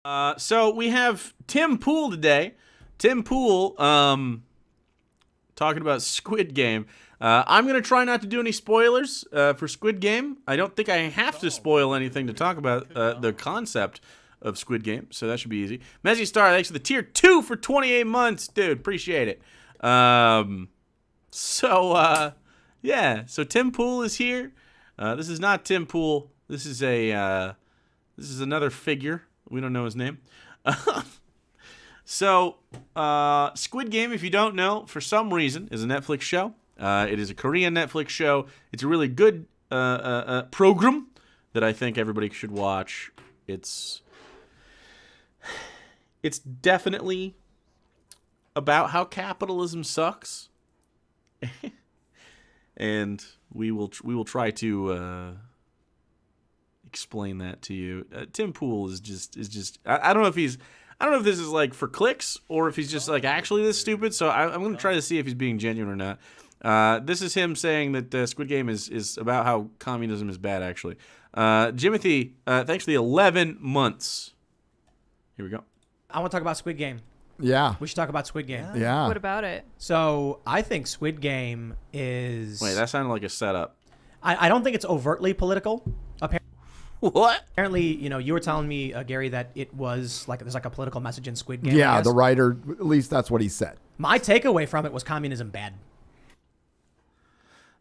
So we have Tim Pool today. Tim Pool, talking about Squid Game. I'm going to try not to do any spoilers for Squid Game. I don't think I have to spoil anything to talk about the concept of Squid Game, so that should be easy. Mezzy Star, thanks for the tier 2 for 28 months. Dude, appreciate it. So Tim Pool is here. This is not Tim Pool. This is another figure. We don't know his name. So, Squid Game, if you don't know, for some reason, is a Netflix show. It is a Korean Netflix show. It's a really good program that I think everybody should watch. It's definitely about how capitalism sucks, and we will try to explain that to you. Tim Pool is just I don't know if this is like for clicks or if he's just like actually this stupid. So I'm going to try to see if he's being genuine or not. This is him saying that Squid Game is about how communism is bad, actually. Jimothy, thanks for the 11 months. Here we go. I want to talk about Squid Game. Yeah. We should talk about Squid Game. Yeah. What about it? So I think Squid Game is... Wait, that sounded like a setup. I don't think it's overtly political. What? Apparently, you were telling me, Gary, that it was like there's like a political message in Squid Game. Yeah, the writer, at least that's what he said. My takeaway from it was communism bad.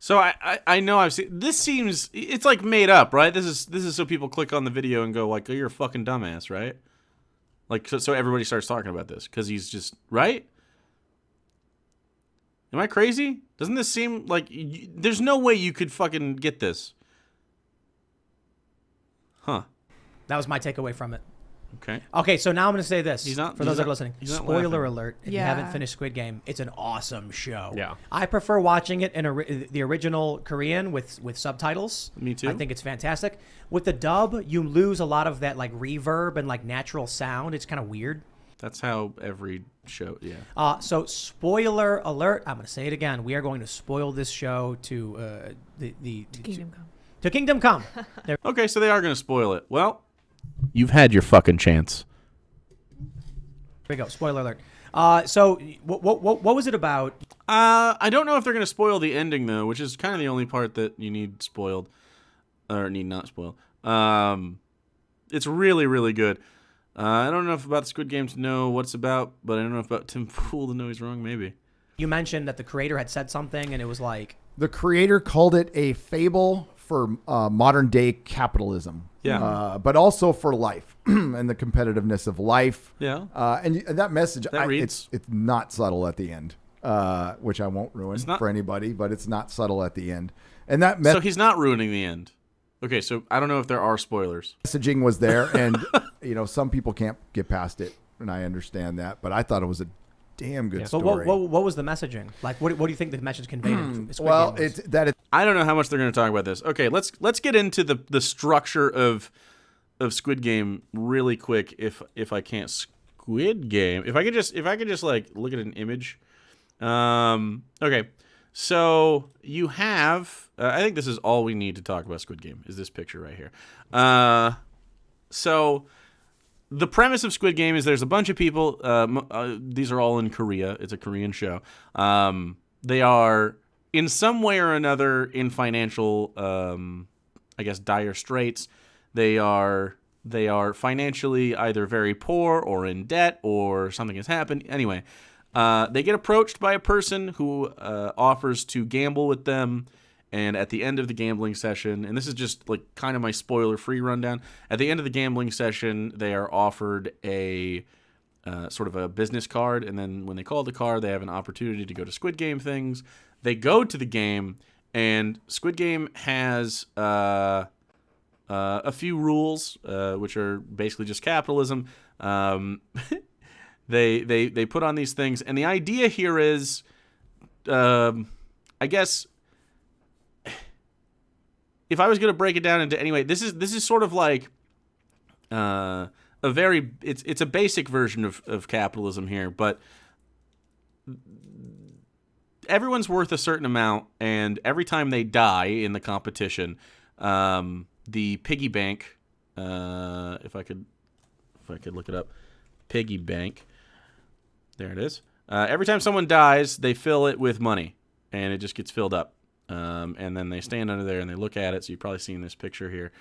So I know I've seen this. It's like made up, right? This is so people click on the video and go like, "Oh, you're a fucking dumbass," right? Like so everybody starts talking about this because he's just right. Am I crazy? Doesn't this seem like there's no way you could fucking get this? Huh. That was my takeaway from it. Okay, so now I'm going to say this for those that are listening. laughing. Spoiler alert, if you haven't finished Squid Game, it's an awesome show. Yeah. I prefer watching it in the original Korean with subtitles. Me too. I think it's fantastic. With the dub, you lose a lot of that like reverb and like natural sound. It's kind of weird. That's how every show, yeah. So spoiler alert, I'm going to say it again. We are going to spoil this show to Kingdom Come. To Kingdom Come. Okay, so they are going to spoil it. Well, you've had your fucking chance. Here we go. Spoiler alert. So what was it about? I don't know if they're going to spoil the ending, though, which is kind of the only part that you need spoiled. Or need not spoil. It's really, really good. I don't know enough about the Squid Game to know what it's about, but I don't know enough about Tim Pool to know he's wrong, maybe. You mentioned that the creator had said something, and it was like... The creator called it a fable for modern day capitalism. Yeah. But also for life and the competitiveness of life. Yeah. And that message, reads. it's not subtle at the end, which I won't ruin for anybody, but it's not subtle at the end. And that so he's not ruining the end. Okay, so I don't know if there are spoilers. Messaging was there, and some people can't get past it, and I understand that. But I thought it was a damn good story. But what was the messaging? Like, what do you think the message conveyed in Squid well, Game was? I don't know how much they're going to talk about this. Okay, let's get into the structure of Squid Game really quick. If I can't Squid Game, if I could just like look at an image. Okay, so you have. I think this is all we need to talk about Squid Game is this picture right here. So the premise of Squid Game is there's a bunch of people. These are all in Korea. It's a Korean show. They are in some way or another in financial, I guess, dire straits. They are financially either very poor or in debt or something has happened. Anyway, they get approached by a person who offers to gamble with them. And at the end of the gambling session, and this is just like kind of my spoiler-free rundown, at the end of the gambling session, they are offered a sort of a business card, and then when they call the card, they have an opportunity to go to Squid Game things. They go to the game, and Squid Game has a few rules, which are basically just capitalism. They put on these things, and the idea here is, I guess, if I was going to break it down into anyway, this is sort of like it's a basic version of capitalism here, but everyone's worth a certain amount, and every time they die in the competition, the piggy bank, if I could if I could look it up. Piggy bank. There it is. Every time someone dies, they fill it with money, and it just gets filled up. And then they stand under there and they look at it. So you've probably seen this picture here.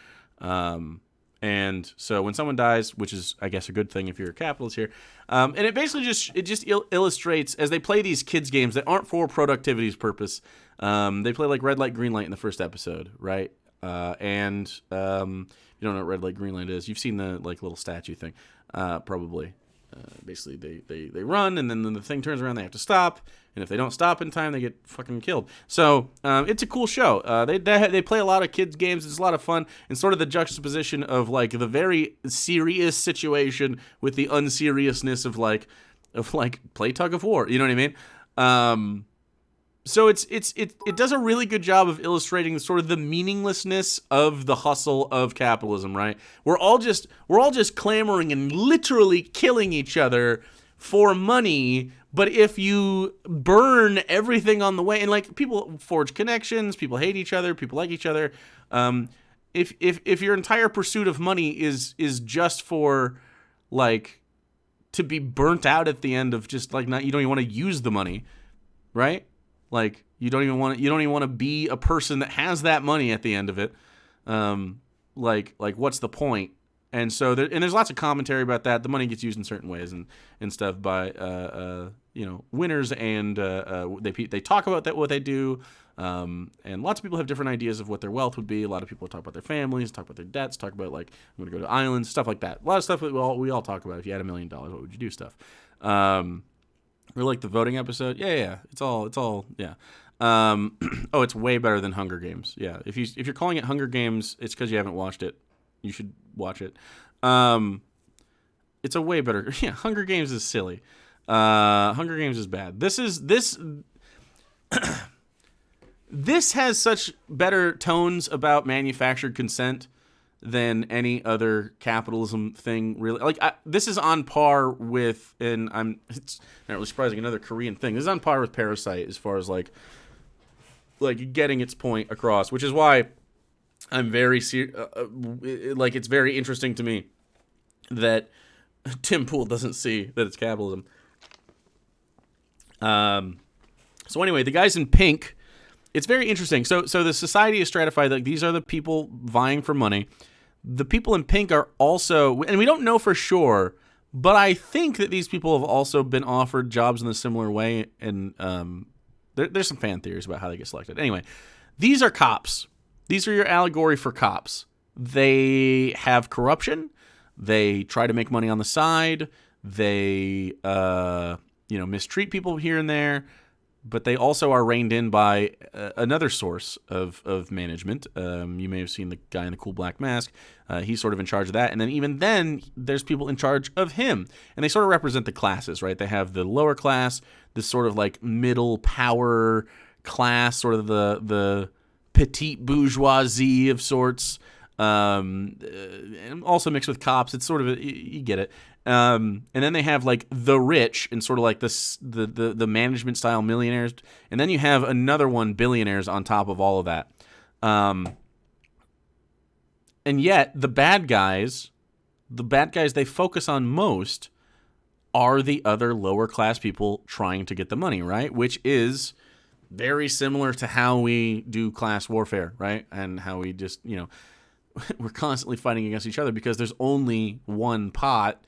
And so when someone dies, which is, I guess, a good thing if you're a capitalist here, and it basically just illustrates, as they play these kids games that aren't for productivity's purpose. They play like red light, green light in the first episode, right? And you don't know what red light, green light is. You've seen the like little statue thing, probably. Basically, they run, and then the thing turns around. They have to stop, and if they don't stop in time, they get fucking killed. So it's a cool show. They play a lot of kids games. It's a lot of fun, and sort of the juxtaposition of like the very serious situation with the unseriousness of like play tug of war. You know what I mean? So it does a really good job of illustrating sort of the meaninglessness of the hustle of capitalism, right? We're all just clamoring and literally killing each other for money, but if you burn everything on the way, and like people forge connections, people hate each other, people like each other. If your entire pursuit of money is just for like to be burnt out at the end of just like not, you don't even want to use the money, right? Like you don't even want to be a person that has that money at the end of it. Like what's the point? And so there's lots of commentary about that. The money gets used in certain ways and stuff by winners, and they talk about what they do. And lots of people have different ideas of what their wealth would be. A lot of people talk about their families, talk about their debts, talk about like I'm going to go to islands, stuff like that. A lot of stuff that we all talk about. If you had $1 million, what would you do? Stuff. Or like the voting episode. Yeah. It's all. Yeah. Oh, it's way better than Hunger Games. Yeah. If you're calling it Hunger Games, it's because you haven't watched it. You should watch it. It's a way better. Yeah. Hunger Games is silly. Hunger Games is bad. This has such better tones about manufactured consent than any other capitalism thing, really. Like this is on par with, and it's not really surprising, another Korean thing. This is on par with Parasite as far as like getting its point across, which is why I'm very like it's very interesting to me that Tim Pool doesn't see that it's capitalism. So anyway, the guys in pink, it's very interesting. So the society is stratified. Like these are the people vying for money. The people in pink are also, and we don't know for sure, but I think that these people have also been offered jobs in a similar way, and there's some fan theories about how they get selected. Anyway, these are cops. These are your allegory for cops. They have corruption. They try to make money on the side. They mistreat people here and there. But they also are reined in by another source of management. You may have seen the guy in the cool black mask. He's sort of in charge of that. And then even then, there's people in charge of him. And they sort of represent the classes, right? They have the lower class, this sort of like middle power class, sort of the petite bourgeoisie of sorts. And also mixed with cops. It's sort of you get it. And then they have like the rich and sort of like the management style millionaires, and then you have another one, billionaires, on top of all of that. And yet the bad guys they focus on most are the other lower class people trying to get the money, right? Which is very similar to how we do class warfare, right? And how we just, we're constantly fighting against each other because there's only one pot.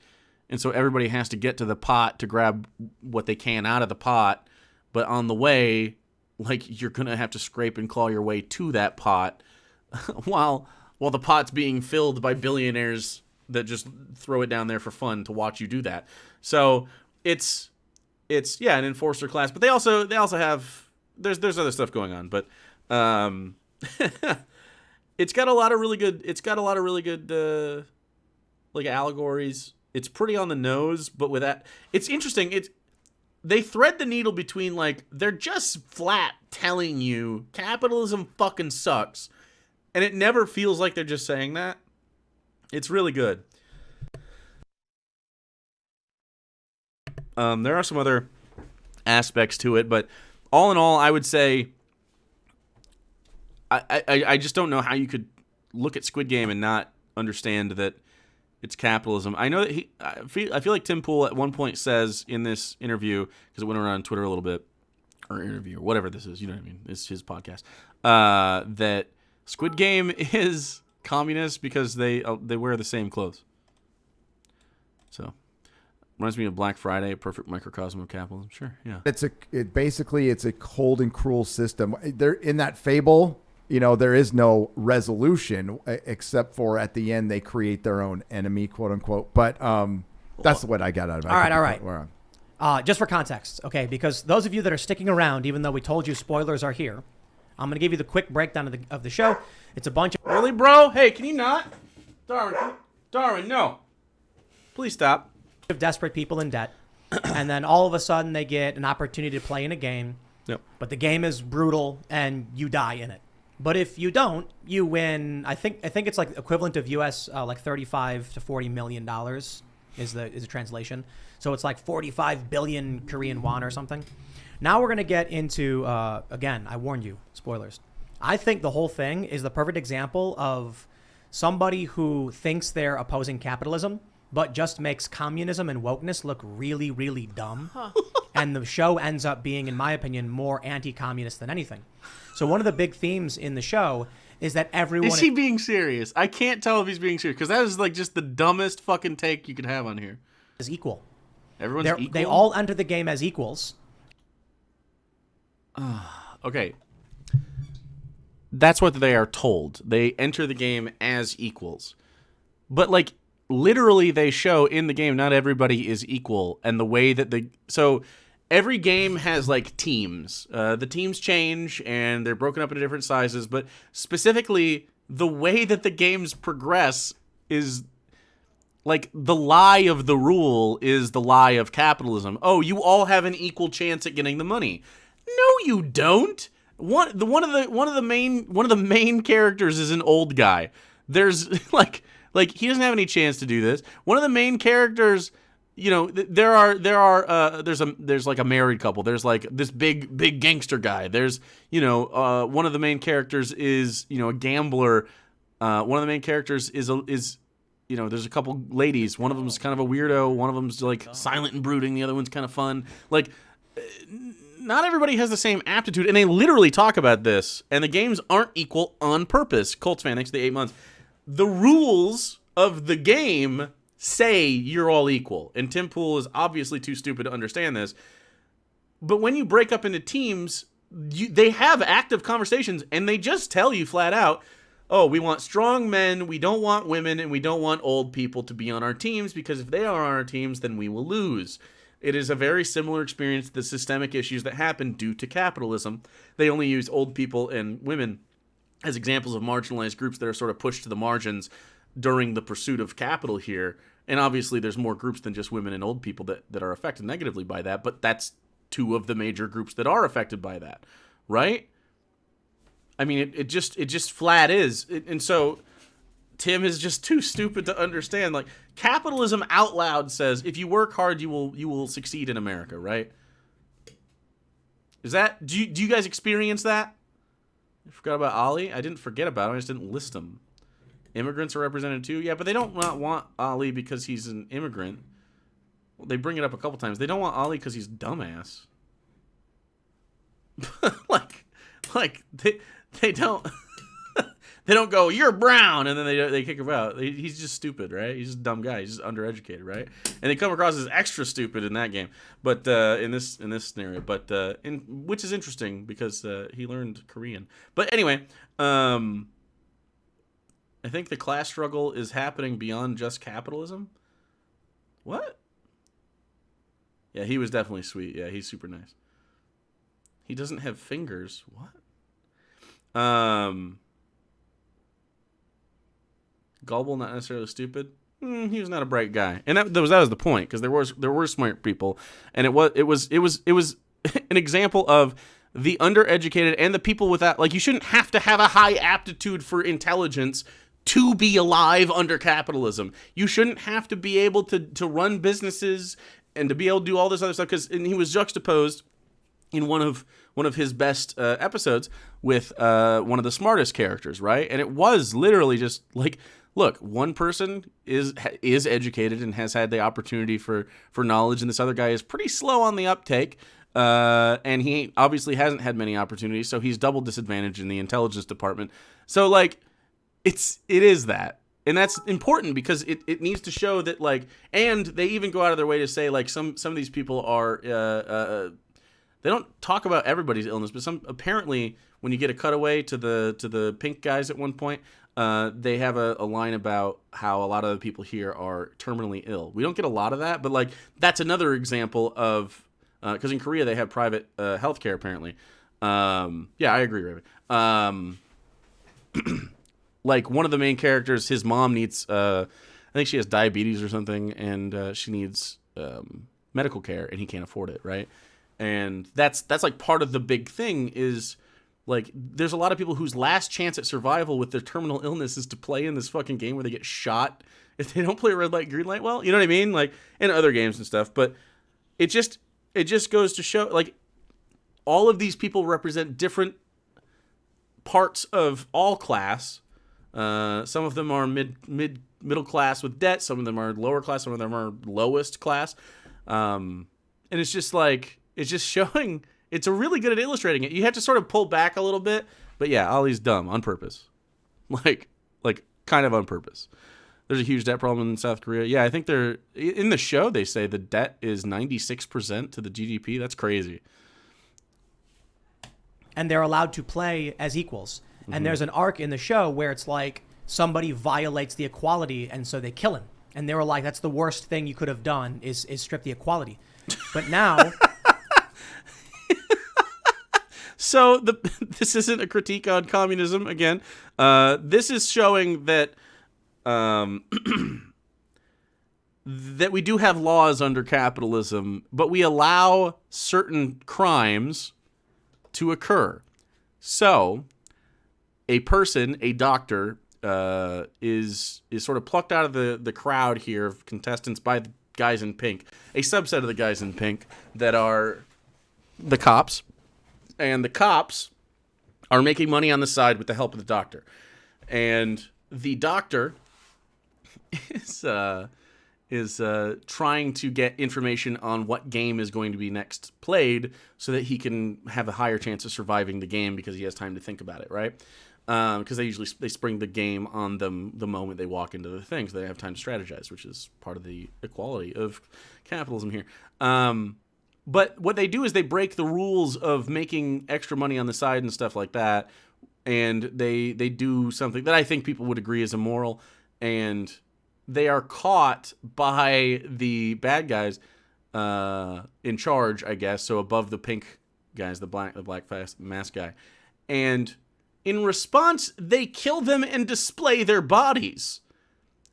And so everybody has to get to the pot to grab what they can out of the pot. But on the way, like, you're going to have to scrape and claw your way to that pot while the pot's being filled by billionaires that just throw it down there for fun to watch you do that. So it's an enforcer class, but they also have there's other stuff going on, but it's got a lot of really good like allegories. It's pretty on the nose, but with that, it's interesting. They thread the needle between, like, they're just flat telling you capitalism fucking sucks, and it never feels like they're just saying that. It's really good. There are some other aspects to it, but all in all, I would say I just don't know how you could look at Squid Game and not understand that it's capitalism. I know that I feel like Tim Pool at one point says in this interview, because it went around on Twitter a little bit, or interview, or whatever this is, you know what I mean? It's his podcast. That Squid Game is communist because they wear the same clothes. So, reminds me of Black Friday, a perfect microcosm of capitalism. Sure, yeah. Basically it's a cold and cruel system. There in that fable, there is no resolution except for at the end they create their own enemy, quote unquote. But that's what I got out of it. All right. Just for context, okay, because those of you that are sticking around, even though we told you spoilers are here, I'm going to give you the quick breakdown of the show. It's a bunch of... Really, bro? Hey, can you not? Darwin, no. Please stop. Of desperate people in debt. And then all of a sudden they get an opportunity to play in a game. Yep. But the game is brutal and you die in it. But if you don't, you win. I think it's like equivalent of US like $35 to $40 million is the translation. So it's like 45 billion Korean won or something. Now we're going to get into, again, I warned you, spoilers. I think the whole thing is the perfect example of somebody who thinks they're opposing capitalism, but just makes communism and wokeness look really, really dumb. And the show ends up being, in my opinion, more anti-communist than anything. So one of the big themes in the show is that everyone... Is he being serious? I can't tell if he's being serious, because that is like just the dumbest fucking take you could have on here. ...is equal. Everyone's equal? They all enter the game as equals. Okay. That's what they are told. They enter the game as equals. But, like, literally they show in the game not everybody is equal, and the way that so every game has like teams. The teams change and they're broken up into different sizes, but specifically the way that the games progress is like the lie of the rule is the lie of capitalism. Oh, you all have an equal chance at getting the money. No, you don't. One of the main characters is an old guy. There's like he doesn't have any chance to do this. One of the main characters, there's like a married couple. There's like this big gangster guy. There's one of the main characters is a gambler. One of the main characters is there's a couple ladies. One of them's kind of a weirdo. One of them's like silent and brooding. The other one's kind of fun. Like, not everybody has the same aptitude, and they literally talk about this. And the games aren't equal on purpose. Colts fan, thanks for the 8 months. The rules of the game say you're all equal, and Tim Pool is obviously too stupid to understand this. But when you break up into teams, they have active conversations, and they just tell you flat out, oh, we want strong men, we don't want women, and we don't want old people to be on our teams, because if they are on our teams, then we will lose. It is a very similar experience to the systemic issues that happen due to capitalism. They only use old people and women as examples of marginalized groups that are sort of pushed to the margins during the pursuit of capital here. And obviously there's more groups than just women and old people that are affected negatively by that, but that's two of the major groups that are affected by that, right? I mean, it just flat is. And so Tim is just too stupid to understand. Like, capitalism out loud says, if you work hard, you will succeed in America, right? Is that, do you guys experience that? I forgot about Ali. I didn't forget about him. I just didn't list him. Immigrants are represented too. Yeah, but they don't not want Ali because he's an immigrant. Well, they bring it up a couple times. They don't want Ali because he's dumbass. like they don't they don't go, you're brown, and then they kick him out. He's just stupid, right? He's just a dumb guy. He's just undereducated, right? And they come across as extra stupid in that game, but in this scenario, but which is interesting because he learned Korean. But anyway, I think the class struggle is happening beyond just capitalism. What? Yeah, he was definitely sweet. Yeah, he's super nice. He doesn't have fingers. What? Gullible, not necessarily stupid. He was not a bright guy, and that was the point, because there were smart people, and it was an example of the undereducated and the people without. Like, you shouldn't have to have a high aptitude for intelligence to be alive under capitalism. You shouldn't have to be able to run businesses and to be able to do all this other stuff. And he was juxtaposed in one of his best episodes with one of the smartest characters, right? And it was literally just like look, one person is educated and has had the opportunity for knowledge, and this other guy is pretty slow on the uptake, and he obviously hasn't had many opportunities, so he's double disadvantaged in the intelligence department. So, like, it is that. And that's important because it needs to show that, like, and they even go out of their way to say, like, some of these people are, they don't talk about everybody's illness, but apparently when you get a cutaway to the pink guys at one point, they have a line about how a lot of the people here are terminally ill. We don't get a lot of that, but, like, that's another example of, because in Korea they have private healthcare apparently. Yeah, I agree, Raven. Like, one of the main characters, his mom needs, I think she has diabetes or something, and she needs medical care, and he can't afford it, right? And that's like part of the big thing is, like, there's a lot of people whose last chance at survival with their terminal illness is to play in this fucking game where they get shot if they don't play red light, green light well. You know what I mean? Like, in other games and stuff. But it just goes to show, like, all of these people represent different parts of all class. Some of them are middle class with debt. Some of them are lower class. Some of them are lowest class. And it's just like, it's just showing, it's really good at illustrating it. You have to sort of pull back a little bit, but yeah, Ollie's dumb on purpose. Like kind of on purpose. There's a huge debt problem in South Korea. Yeah, I think in the show they say the debt is 96% to the GDP. That's crazy. And they're allowed to play as equals. And there's an arc in the show where it's like somebody violates the equality, and so they kill him. And they were like, that's the worst thing you could have done is strip the equality. But now... So this isn't a critique on communism, again. This is showing that that we do have laws under capitalism, but we allow certain crimes to occur. So... a person, a doctor, is sort of plucked out of the crowd here of contestants by the guys in pink, a subset of the guys in pink that are the cops, and the cops are making money on the side with the help of the doctor, and the doctor is trying to get information on what game is going to be next played so that he can have a higher chance of surviving the game because he has time to think about it, right? Because they spring the game on them the moment they walk into the thing, so they have time to strategize, which is part of the equality of capitalism here. But what they do is they break the rules of making extra money on the side and stuff like that, and they do something that I think people would agree is immoral, and they are caught by the bad guys in charge, I guess, so above the pink guys, the black mask guy, and in response, they kill them and display their bodies.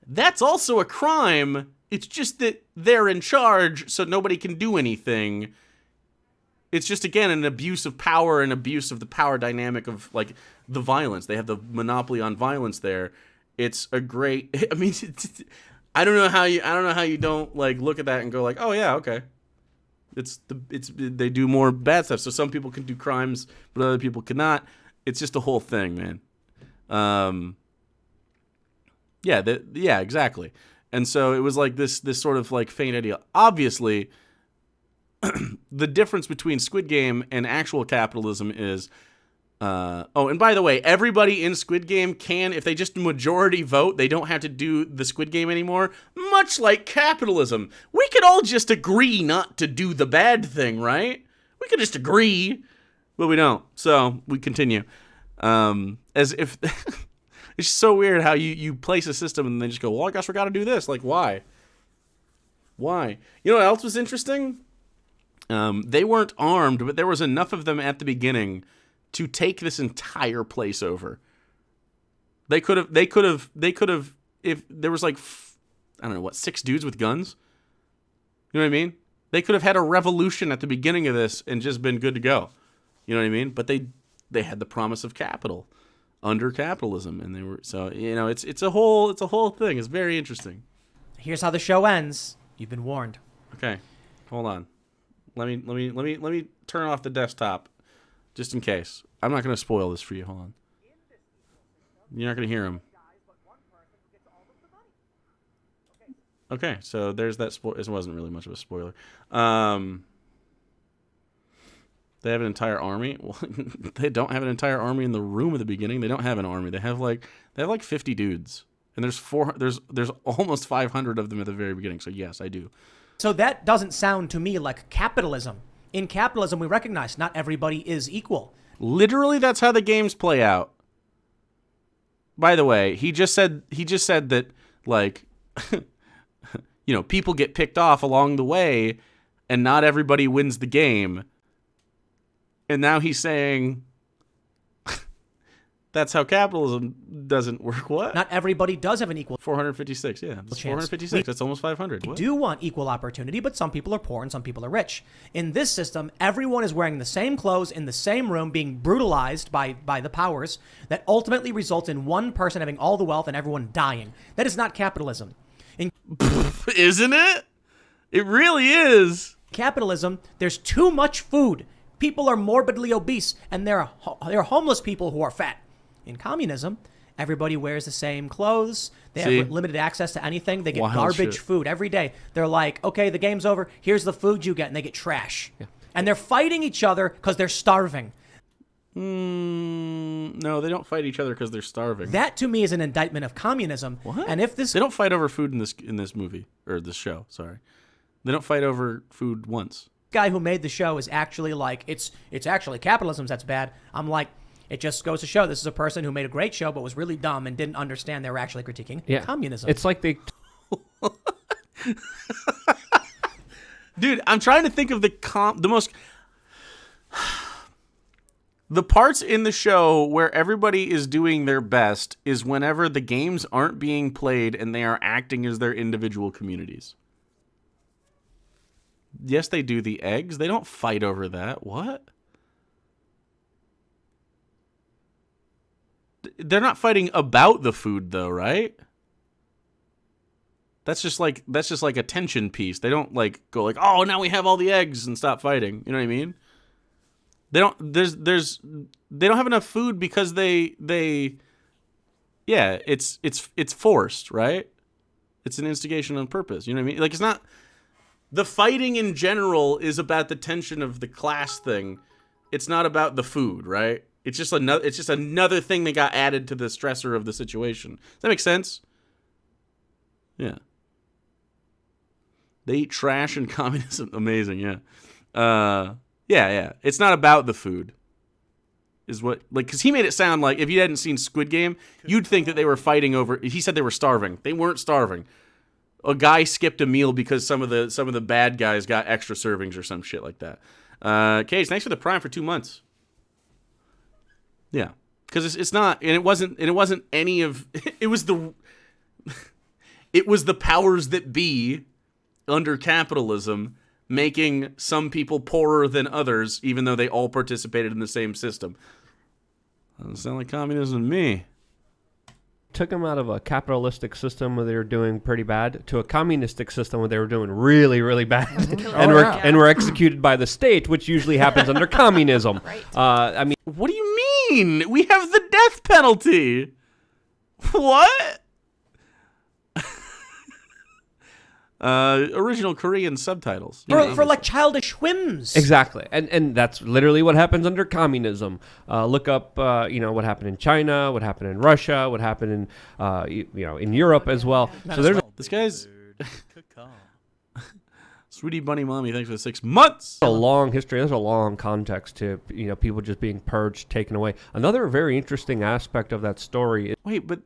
That's also a crime. It's just that they're in charge, so nobody can do anything. It's just, again, an abuse of power and abuse of the power dynamic of, like, the violence. They have the monopoly on violence there. It's a great... I mean, I don't know how you don't, like, look at that and go, like, oh, yeah, okay. They do more bad stuff. So some people can do crimes, but other people cannot. It's just a whole thing, man. Yeah, exactly. And so it was like this sort of like faint idea. Obviously, the difference between Squid Game and actual capitalism is, and by the way, everybody in Squid Game can, if they just majority vote, they don't have to do the Squid Game anymore. Much like capitalism, we could all just agree not to do the bad thing, right? We could just agree. But we don't, so we continue. As if it's so weird how you place a system and they just go, well, I guess we got to do this. Like, why? You know what else was interesting? They weren't armed, but there was enough of them at the beginning to take this entire place over. They could have. If there was like, I don't know what, 6 dudes with guns. You know what I mean? They could have had a revolution at the beginning of this and just been good to go. You know what I mean? But they had the promise of capital under capitalism, and they were it's a whole thing. It's very interesting. Here's how the show ends. You've been warned. Okay, hold on. Let me turn off the desktop, just in case. I'm not going to spoil this for you. Hold on. You're not going to hear him. Okay, so there's that. It wasn't really much of a spoiler. They have an entire army. Well, they don't have an entire army in the room at the beginning. They don't have an army. They have like 50 dudes, and there's almost 500 of them at the very beginning. So yes, I do. So that doesn't sound to me like capitalism. In capitalism, we recognize not everybody is equal. Literally, that's how the games play out. By the way, he just said that, like, people get picked off along the way, and not everybody wins the game. And now he's saying that's how capitalism doesn't work. What? Not everybody does have an equal 456. Yeah, that's 456. That's almost 500. We do want equal opportunity, but some people are poor and some people are rich. In this system, everyone is wearing the same clothes in the same room, being brutalized by the powers that ultimately results in one person having all the wealth and everyone dying. That is not capitalism. In Isn't it? It really is. Capitalism, there's too much food. People are morbidly obese, and there are homeless people who are fat. In communism, everybody wears the same clothes. They have limited access to anything. They get garbage food every day. They're like, okay, the game's over. Here's the food you get, and they get trash. Yeah. And they're fighting each other because they're starving. No, they don't fight each other because they're starving. That, to me, is an indictment of communism. What? And if this... They don't fight over food in this movie, or this show, sorry. They don't fight over food once. Guy who made the show is actually like, it's actually capitalism that's bad. I'm like, it just goes to show this is a person who made a great show but was really dumb and didn't understand they were actually critiquing communism. It's like they... Dude, I'm trying to think of the most... The parts in the show where everybody is doing their best is whenever the games aren't being played and they are acting as their individual communities. Yes, they do the eggs. They don't fight over that. What? They're not fighting about the food, though, right? That's just like a tension piece. They don't like go like, oh, now we have all the eggs and stop fighting. You know what I mean? They don't. They don't have enough food because they. Yeah, it's forced, right? It's an instigation on purpose. You know what I mean? Like, it's not. The fighting in general is about the tension of the class thing. It's not about the food, right? It's just another thing that got added to the stressor of the situation. Does that make sense? Yeah. They eat trash in communism. Amazing, yeah. Yeah. It's not about the food. Is what, like, because he made it sound like if you hadn't seen Squid Game, you'd think that they were fighting over. He said they were starving. They weren't starving. A guy skipped a meal because some of the bad guys got extra servings or some shit like that. Case, thanks for the Prime for 2 months. Yeah, because it's not, and it wasn't any of. It was the powers that be under capitalism making some people poorer than others, even though they all participated in the same system. Doesn't sound like communism to me. Took them out of a capitalistic system where they were doing pretty bad to a communistic system where they were doing really, really bad, and were executed by the state, which usually happens under communism. Right. I mean, What do you mean? We have the death penalty. What? Original Korean subtitles. For like childish whims. exactly, and that's literally what happens under communism. Look up, what happened in China, what happened in Russia, what happened in, in Europe as well. So there's This guy's Sweetie Bunny Mommy, thanks for the 6 months. a long history. There's a long context to people just being purged, taken away. Another very interesting aspect of that story Wait, but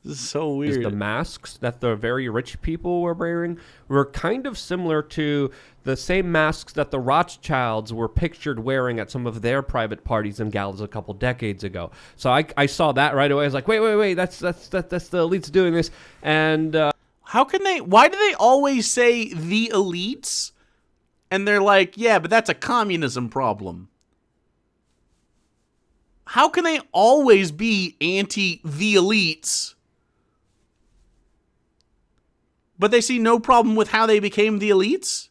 this is so is weird. the masks that the very rich people were wearing were kind of similar to the same masks that the Rothschilds were pictured wearing at some of their private parties and galas a couple decades ago. So I saw that right away. I was like, wait, that's the elites doing this. And Why do they always say the elites? And they're like, yeah, but that's a communism problem. How can they always be anti the elites? But they see no problem with how they became the elites?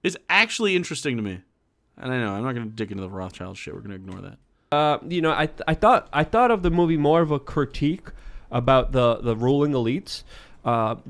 It's actually interesting to me. And I know, I'm not going to dig into the Rothschild shit. We're going to ignore that. I thought of the movie more of a critique about the ruling elites,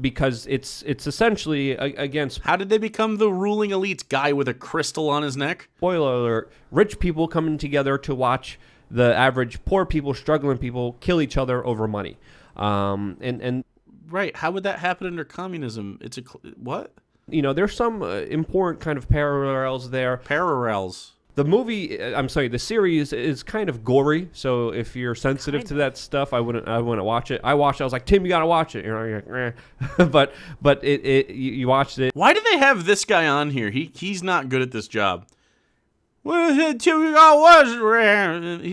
because it's essentially against. How did they become the ruling elites? Guy with a crystal on his neck? Spoiler alert, rich people coming together to watch the average poor people, struggling people kill each other over money. And Right. How would that happen under communism? It's what? There's some important kind of parallels there. Parallels. The movie, the series is kind of gory. So if you're sensitive to that stuff, I wouldn't watch it. I watched it. I was like, Tim, you got to watch it. You're like, eh. but you watched it. Why do they have this guy on here? He's not good at this job. He's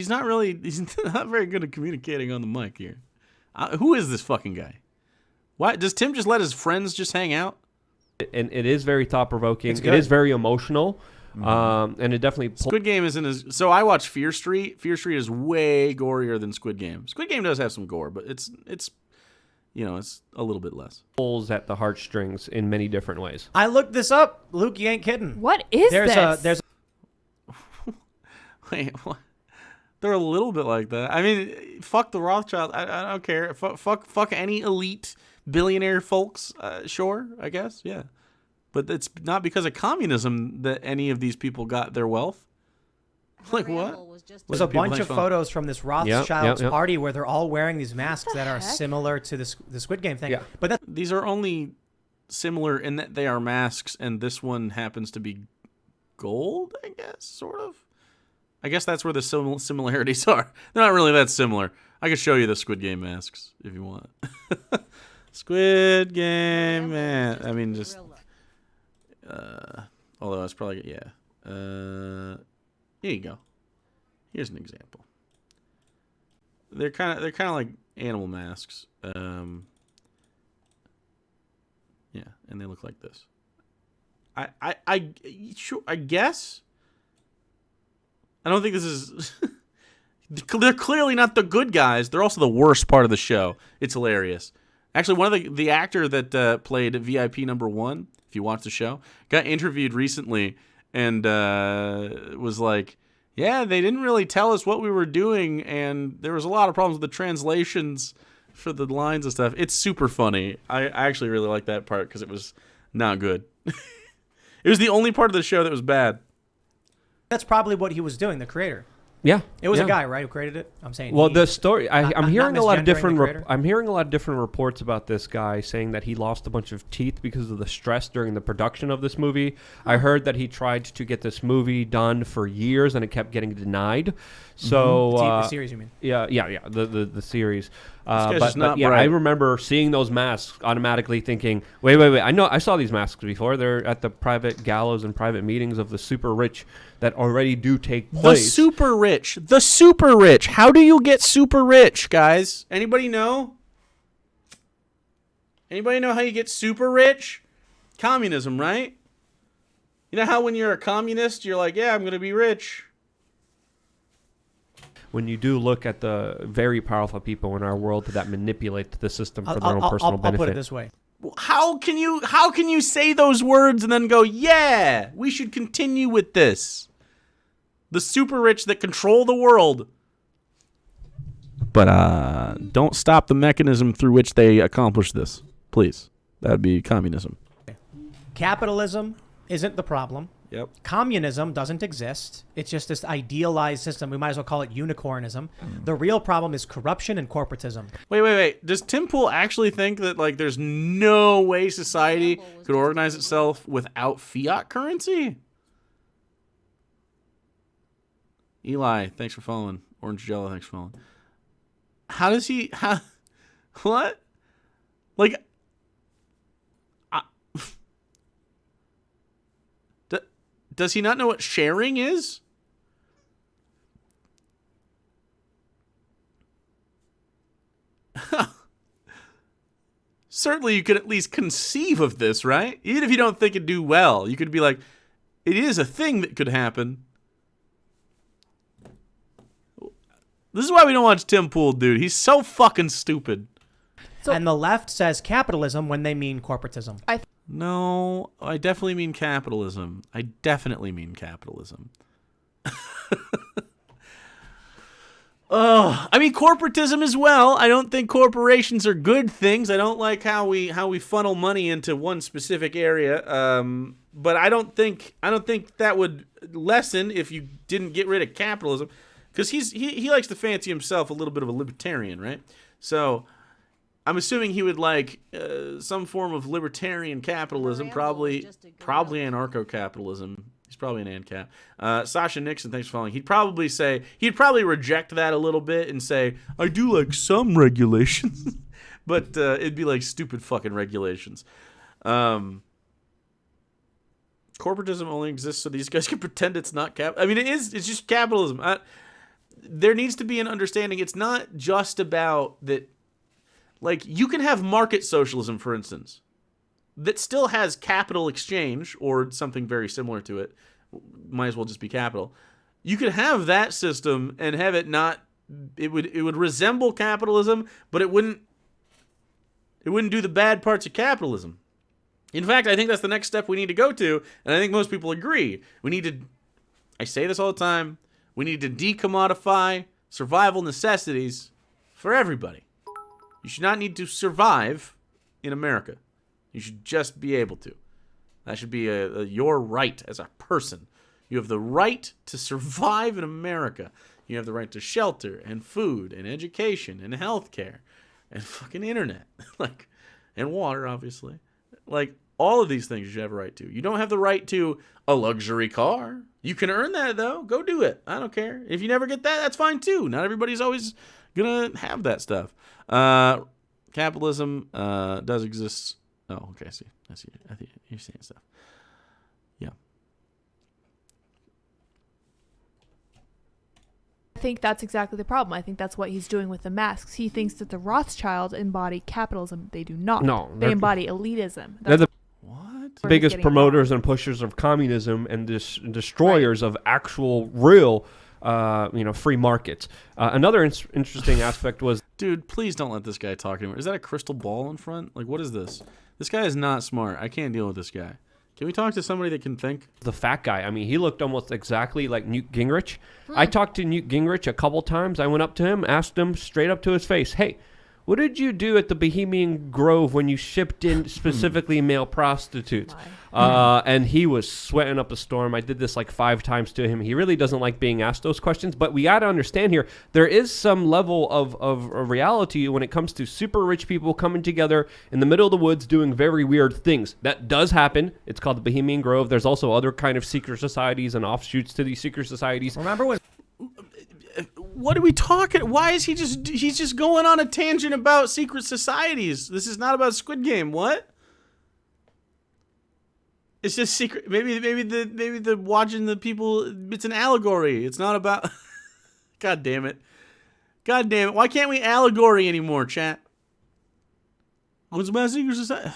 not very good at communicating on the mic here. Who is this fucking guy? Why does Tim just let his friends just hang out? And it is very thought-provoking. It is very emotional. And it definitely... Squid Game isn't as... So I watched Fear Street. Fear Street is way gorier than Squid Game. Squid Game does have some gore, but it's a little bit less. Pulls at the heartstrings in many different ways. I looked this up. Luke, you ain't kidding. What is this? There's Wait, what? They're a little bit like that. I mean, fuck the Rothschild. I don't care. Fuck any elite billionaire folks. Sure, I guess. Yeah. But it's not because of communism that any of these people got their wealth. Like what? There's a bunch of photos from this Rothschild's Yep. party where they're all wearing these masks that are similar to the Squid Game thing. Yeah. But These are only similar in that they are masks, and this one happens to be gold, I guess, sort of. I guess that's where the similarities are. They're not really that similar. I can show you the Squid Game masks if you want. Squid Game mask. I mean, just... although it's probably... Yeah. Here you go. Here's an example. They're kind of like animal masks. Yeah, and they look like this. I guess... I don't think this is... They're clearly not the good guys. They're also the worst part of the show. It's hilarious. Actually, one of the actor that played VIP number 1, if you watch the show, got interviewed recently and was like, yeah, they didn't really tell us what we were doing, and there was a lot of problems with the translations for the lines and stuff. It's super funny. I actually really like that part because it was not good. It was the only part of the show that was bad. that's probably what he was doing, the creator. Yeah, It was a guy, right, who created it? I'm saying. Well, the story I'm hearing a lot of misgendering different. the creator. I'm hearing a lot of different reports about this guy saying that he lost a bunch of teeth because of the stress during the production of this movie. I heard that he tried to get this movie done for years and it kept getting denied. So the series, you mean? Yeah, the series. guy's just not yeah, bright. I remember seeing those masks, automatically thinking, wait. I saw these masks before. They're at the private galas and private meetings of the super rich that already do take place. The super rich. How do you get super rich, guys? Anybody know? Anybody know how you get super rich? Communism, right? You know how when you're a communist, you're like, yeah, I'm going to be rich. When you do look at the very powerful people in our world that manipulate the system for their own personal I'll benefit. put it this way. How can you say those words and then go, yeah, we should continue with this? The super rich that control the world. But don't stop the mechanism through which they accomplish this, please. That would be communism. Capitalism isn't the problem. Yep. Communism doesn't exist. It's just this idealized system. We might as well call it unicornism. The real problem is corruption and corporatism. Wait. Does Tim Pool actually think that there's no way society could organize itself without fiat currency? Eli, thanks for following. Orange Jello, thanks for following. How does he... What? Does he not know what sharing is? Certainly you could at least conceive of this, right? Even if you don't think it'd do well, you could be like, it is a thing that could happen. This is why we don't watch Tim Pool, dude. He's so fucking stupid. And the left says capitalism when they mean corporatism. No, I definitely mean capitalism. I mean, corporatism as well. I don't think corporations are good things. I don't like how we funnel money into one specific area. But I don't think that would lessen if you didn't get rid of capitalism, because he likes to fancy himself a little bit of a libertarian, right? So I'm assuming he would like some form of libertarian capitalism, probably anarcho-capitalism. He's probably an ANCAP. Sasha Nixon, thanks for following. He'd probably reject that a little bit and say, I do like some regulations, but it'd be like stupid fucking regulations. Corporatism only exists so these guys can pretend it's not I mean, it's just capitalism. There needs to be an understanding. It's not just about that. Like, you can have market socialism, for instance, that still has capital exchange or something very similar to it. Might as well just be capital. You could have that system and have it not. It would resemble capitalism, but it wouldn't do the bad parts of capitalism. In fact, I think that's the next step we need to go to, and I think most people agree. I say this all the time, we need to decommodify survival necessities for everybody. You should not need to survive in America. You should just be able to. That should be your right as a person. You have the right to survive in America. You have the right to shelter and food and education and healthcare and fucking internet, like, and water, obviously. Like, all of these things you should have a right to. You don't have the right to a luxury car. You can earn that, though. Go do it. I don't care. If you never get that, that's fine, too. Not everybody's always going to have that stuff. Capitalism does exist. Oh, okay. I see. I think you're saying stuff. Yeah. I think that's exactly the problem. I think that's what he's doing with the masks. He thinks that the Rothschilds embody capitalism. They do not. No, they embody elitism. They're the What? biggest promoters and pushers of communism and destroyers of actual, real, free markets. Another interesting aspect was, Dude, please don't let this guy talk anymore. Is that a crystal ball in front? Like, what is this? This guy is not smart. I can't deal with this guy. Can we talk to somebody that can think? the fat guy. I mean, he looked almost exactly like Newt Gingrich. I talked to Newt Gingrich a couple times. I went up to him, asked him straight up to his face, hey, what did you do at the Bohemian Grove when you shipped in specifically male prostitutes? And he was sweating up a storm. I did this like 5 times to him. He really doesn't like being asked those questions. But we got to understand here, there is some level of reality when it comes to super rich people coming together in the middle of the woods doing very weird things. That does happen. It's called the Bohemian Grove. There's also other kind of secret societies and offshoots to these secret societies. Remember when What are we talking? Why is he's just going on a tangent about secret societies? This is not about Squid Game. What? It's just secret. Maybe the watching the people. It's an allegory. It's not about. God damn it. Why can't we allegory anymore, chat? What's about secret society?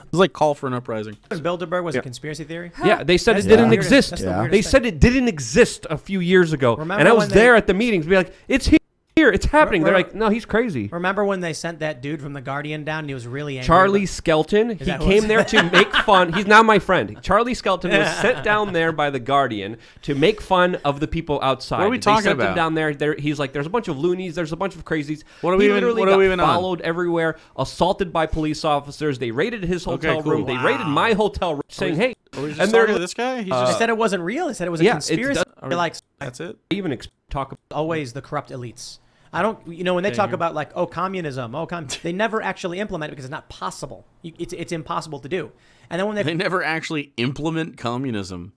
It's like call for an uprising. Bilderberg was a conspiracy theory? Yeah, they said That's it the didn't weirdest- exist. that's the Yeah. weirdest They thing. said it didn't exist a few years ago. Remember And I when was they- there at the meetings, be like, it's here, it's happening. They're Re- like, no, he's crazy. Remember when they sent that dude from The Guardian down and he was really angry? Charlie Skelton, he that came what- there to make fun. He's now my friend. Charlie Skelton was sent down there by The Guardian to make fun of the people outside. What are we They talking sent him about? down there. He's like, there's a bunch of loonies. There's a bunch of crazies. What are we he even- literally what are we even got on? followed everywhere, assaulted by police officers. They raided his hotel cool. room. They raided my hotel room, saying, hey. Are we just And talking they're to this guy? He's They just. said it wasn't real. They said it was a Yeah, it conspiracy. does- They're like, That's it. even talk about always the corrupt elites. I don't, when they talk about like, communism, they never actually implement it because it's not possible. It's impossible to do. And then when They never actually implement communism.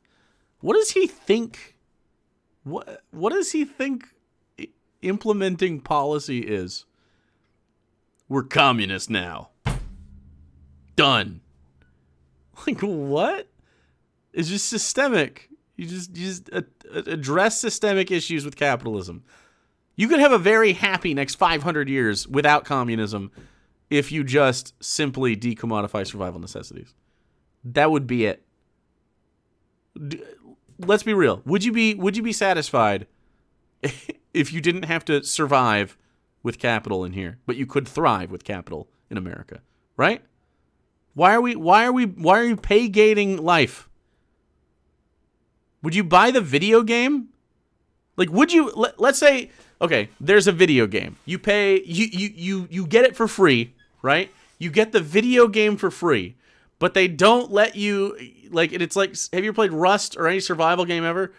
What does he think? What does he think implementing policy is? We're communists now. Done. Like, what? It's just systemic. You just address systemic issues with capitalism. You could have a very happy next 500 years without communism if you just simply decommodify survival necessities. That would be it. Let's be real. Would you be satisfied if you didn't have to survive with capital in here, but you could thrive with capital in America, right? Why are you pay gating life? Would you buy the video game? Like, would you, let's say okay, there's a video game. You pay, you get it for free, right? You get the video game for free, but they don't let you, like, it's like, have you played Rust or any survival game ever?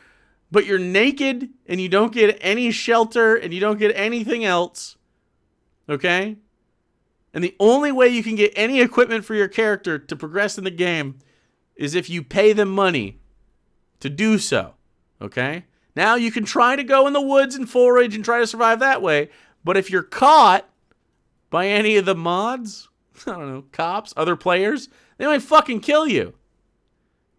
But you're naked and you don't get any shelter and you don't get anything else, okay? And the only way you can get any equipment for your character to progress in the game is if you pay them money to do so, okay? Now you can try to go in the woods and forage and try to survive that way, but if you're caught by any of the mods, I don't know, cops, other players, they might fucking kill you.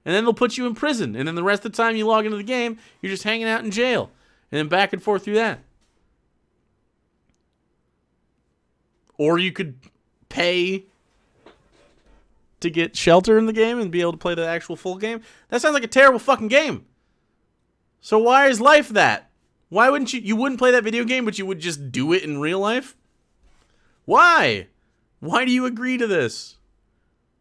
And then they'll put you in prison, and then the rest of the time you log into the game, you're just hanging out in jail, and then back and forth through that. Or you could pay to get shelter in the game and be able to play the actual full game. That sounds like a terrible fucking game. So why is life that? Why wouldn't you wouldn't play that video game, but you would just do it in real life? Why? Why do you agree to this?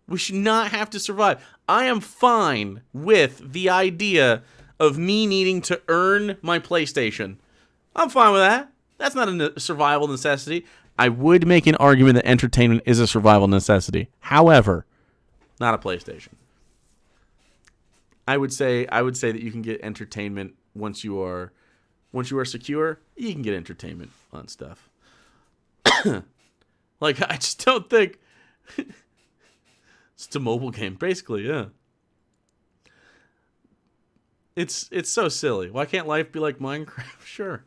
We should not have to survive. I am fine with the idea of me needing to earn my PlayStation. I'm fine with that. That's not a survival necessity. I would make an argument that entertainment is a survival necessity. However, not a PlayStation. I would say that you can get entertainment once you are secure. You can get entertainment on stuff. Like, I just don't think it's a mobile game, basically. Yeah. It's so silly. Why can't life be like Minecraft? Sure.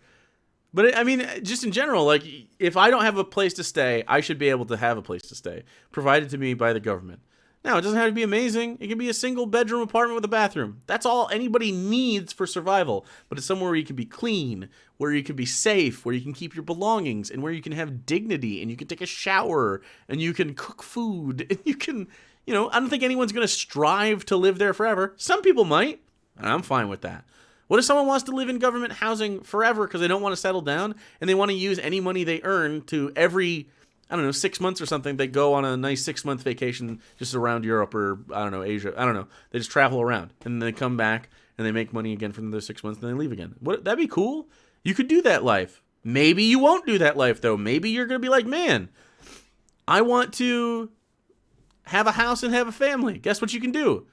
But I mean, just in general, like, if I don't have a place to stay, I should be able to have a place to stay, provided to me by the government. Now, it doesn't have to be amazing. It can be a single bedroom apartment with a bathroom. That's all anybody needs for survival. But it's somewhere where you can be clean, where you can be safe, where you can keep your belongings, and where you can have dignity, and you can take a shower, and you can cook food, and you can, I don't think anyone's going to strive to live there forever. Some people might, and I'm fine with that. What if someone wants to live in government housing forever because they don't want to settle down, and they want to use any money they earn to every 6 months or something, they go on a nice 6-month vacation just around Europe or, Asia. I don't know. They just travel around, and then they come back, and they make money again for another 6 months, and then they leave again. That'd be cool. You could do that life. Maybe you won't do that life, though. Maybe you're going to be like, man, I want to have a house and have a family. Guess what you can do?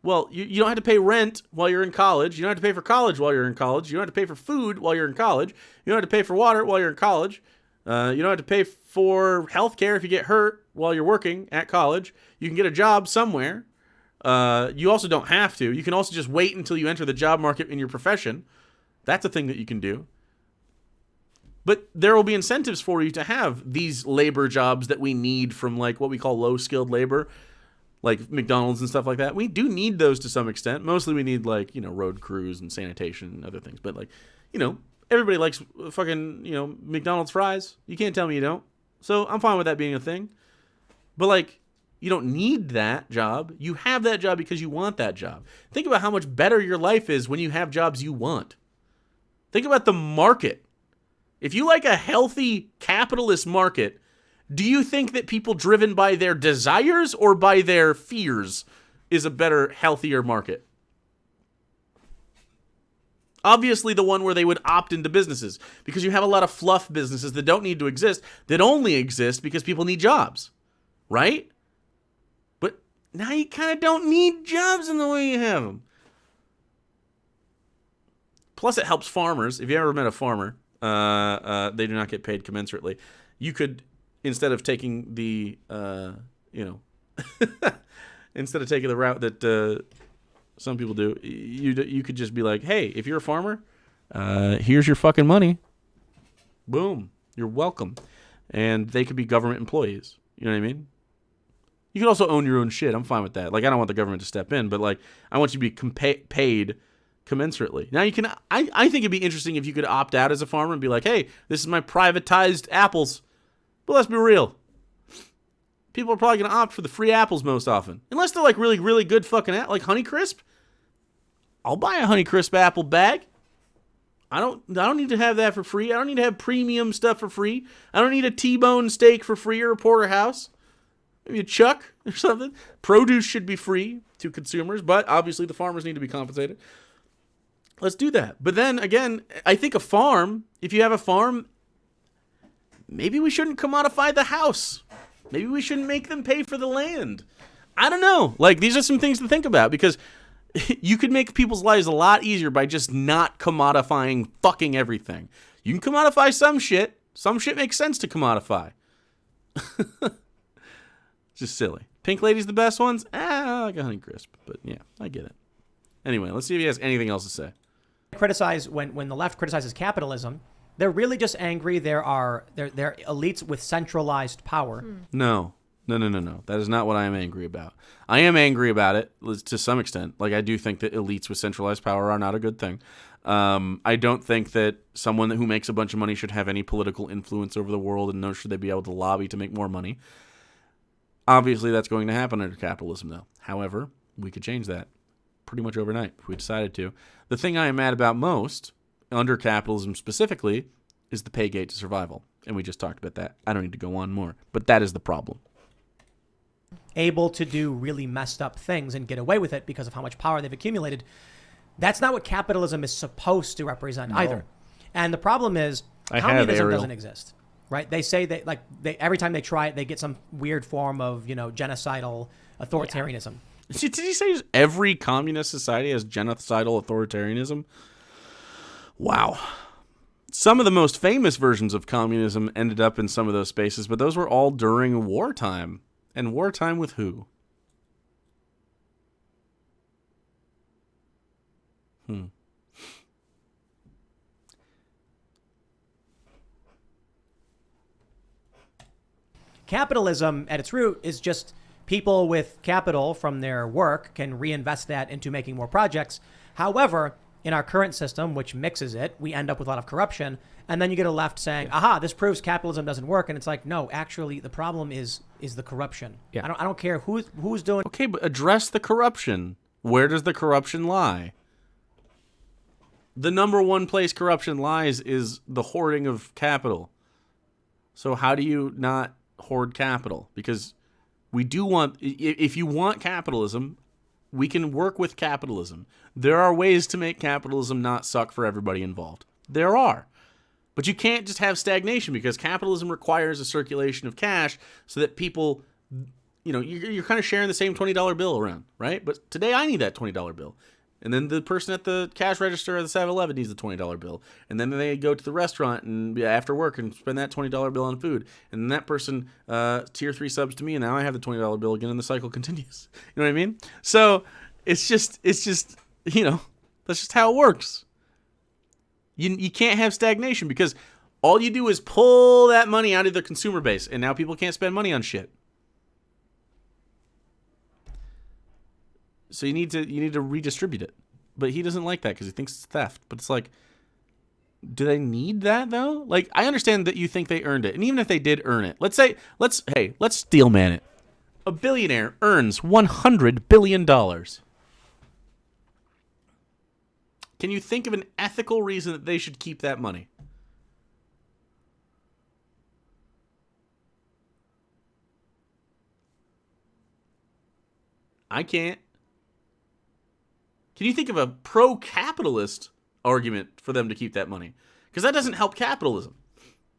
Well, you don't have to pay rent while you're in college. You don't have to pay for college while you're in college. You don't have to pay for food while you're in college. You don't have to pay for water while you're in college. You don't have to pay for health care if you get hurt while you're working at college. You can get a job somewhere. You also don't have to. You can also just wait until you enter the job market in your profession. That's a thing that you can do. But there will be incentives for you to have these labor jobs that we need from, like, what we call low-skilled labor, like McDonald's and stuff like that. We do need those to some extent. Mostly we need, like, road crews and sanitation and other things. But, like, everybody likes fucking, McDonald's fries. You can't tell me you don't. So I'm fine with that being a thing. But, like, you don't need that job. You have that job because you want that job. Think about how much better your life is when you have jobs you want. Think about the market. If you like a healthy capitalist market, do you think that people driven by their desires or by their fears is a better, healthier market? Obviously the one where they would opt into businesses, because you have a lot of fluff businesses that don't need to exist, that only exist because people need jobs, right? But now you kind of don't need jobs in the way you have them. Plus it helps farmers. If you ever met a farmer, they do not get paid commensurately. You could, instead of taking the, instead of taking the route that some people do, you could just be like, hey, if you're a farmer, here's your fucking money. Boom. You're welcome. And they could be government employees. You know what I mean? You could also own your own shit. I'm fine with that. Like, I don't want the government to step in, but, like, I want you to be paid commensurately. Now, you can. I think it'd be interesting if you could opt out as a farmer and be like, hey, this is my privatized apples. But let's be real. People are probably going to opt for the free apples most often. Unless they're, like, really, really good fucking like Honeycrisp. I'll buy a Honeycrisp apple bag. I don't need to have that for free. I don't need to have premium stuff for free. I don't need a T-bone steak for free or a porterhouse. Maybe a chuck or something. Produce should be free to consumers, but obviously the farmers need to be compensated. Let's do that. But then, again, I think a farm If you have a farm, maybe we shouldn't commodify the house. Maybe we shouldn't make them pay for the land. I don't know. Like, these are some things to think about, because you could make people's lives a lot easier by just not commodifying fucking everything. You can commodify some shit. Some shit makes sense to commodify. Just silly. Pink Lady's the best ones? Like a Honeycrisp. But yeah, I get it. Anyway, let's see if he has anything else to say. Criticize when the left criticizes capitalism, they're really just angry. They're elites with centralized power. No. That is not what I am angry about. I am angry about it to some extent. Like, I do think that elites with centralized power are not a good thing. I don't think that someone who makes a bunch of money should have any political influence over the world, and nor should they be able to lobby to make more money. Obviously, that's going to happen under capitalism, though. However, we could change that pretty much overnight if we decided to. The thing I am mad about most, under capitalism specifically, is the pay gate to survival. And we just talked about that. I don't need to go on more. But that is the problem. Able to do really messed up things and get away with it because of how much power they've accumulated. That's not what capitalism is supposed to represent either. And the problem is communism doesn't exist, right? They say that, like, every time they try it, they get some weird form of, genocidal authoritarianism. Yeah. Did he say every communist society has genocidal authoritarianism? Wow. Some of the most famous versions of communism ended up in some of those spaces, but those were all during wartime. And wartime with who? Capitalism, at its root, is just people with capital from their work can reinvest that into making more projects. However, in our current system, which mixes it, we end up with a lot of corruption. And then you get a left saying, aha, this proves capitalism doesn't work. And it's like, no, actually, the problem is the corruption. Yeah. I don't care who's doing. Okay, but address the corruption. Where does the corruption lie? The number one place corruption lies is the hoarding of capital. So how do you not hoard capital? Because we do want, if you want capitalism, we can work with capitalism. There are ways to make capitalism not suck for everybody involved. There are. But you can't just have stagnation, because capitalism requires a circulation of cash so that people, you're kind of sharing the same $20 bill around, right? But today I need that $20 bill. And then the person at the cash register at the 7-Eleven needs the $20 bill. And then they go to the restaurant and after work and spend that $20 bill on food. And then that person tier 3 subs to me, and now I have the $20 bill again, and the cycle continues. You know what I mean? So it's just that's just how it works. You can't have stagnation, because all you do is pull that money out of the consumer base, and now people can't spend money on shit. So you need to redistribute it. But he doesn't like that because he thinks it's theft. But it's like, do they need that though? Like, I understand that you think they earned it, and even if they did earn it, let's steel man it. A billionaire earns $100 billion. Can you think of an ethical reason that they should keep that money? I can't. Can you think of a pro-capitalist argument for them to keep that money? Because that doesn't help capitalism.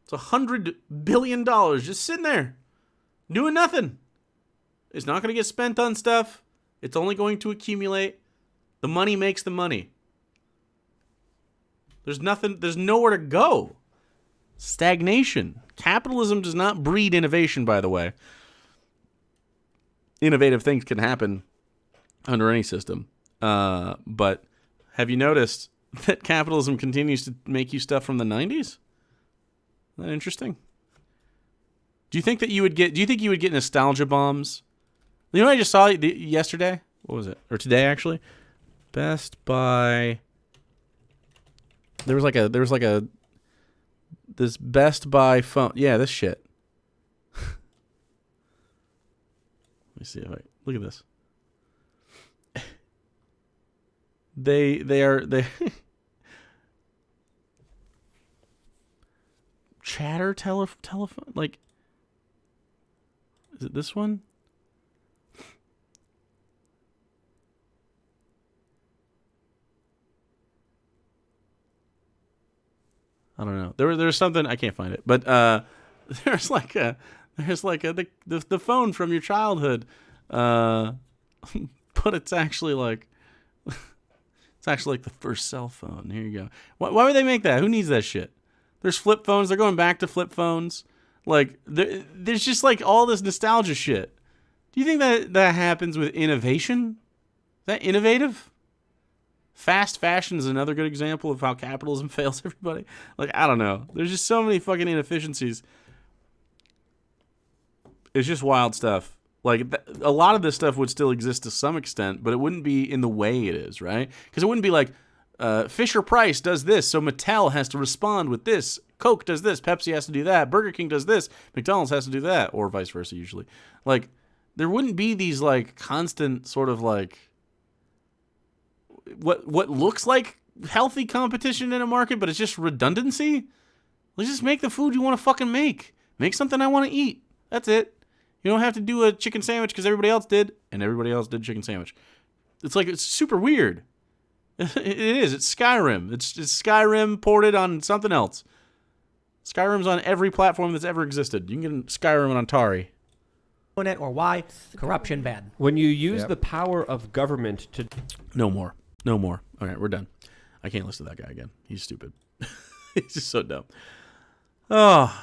It's $100 billion just sitting there, doing nothing. It's not going to get spent on stuff. It's only going to accumulate. The money makes the money. There's nowhere to go. Stagnation. Capitalism does not breed innovation, by the way. Innovative things can happen under any system. But have you noticed that capitalism continues to make you stuff from the 90s? Isn't that interesting? Do you think you would get nostalgia bombs? You know what I just saw yesterday? What was it? Or today, actually? Best Buy. There was like a this Best Buy phone. Yeah, this shit. Let me see if I look at this. They are chatter telephone, like, is it this one? I don't know. There's something I can't find it, but there's like the phone from your childhood, but it's actually like the first cell phone. Here you go. Why would they make that? Who needs that shit? There's flip phones. They're going back to flip phones. Like there's just like all this nostalgia shit. Do you think that happens with innovation? Is that innovative? Fast fashion is another good example of how capitalism fails everybody. Like, I don't know. There's just so many fucking inefficiencies. It's just wild stuff. Like, a lot of this stuff would still exist to some extent, but it wouldn't be in the way it is, right? Because it wouldn't be like, Fisher-Price does this, so Mattel has to respond with this. Coke does this, Pepsi has to do that. Burger King does this, McDonald's has to do that, or vice versa usually. Like, there wouldn't be these, like, constant sort of, like, what looks like healthy competition in a market, but it's just redundancy. Let's just make the food you want to fucking make. Make something I want to eat. That's it. You don't have to do a chicken sandwich because everybody else did, and everybody else did chicken sandwich. It's like, it's super weird. It is. It's Skyrim. It's Skyrim ported on something else. Skyrim's on every platform that's ever existed. You can get Skyrim on Atari. It or why corruption bad. When you use the power of government to... No more. All right, we're done. I can't listen to that guy again. He's stupid. He's just so dumb. Oh,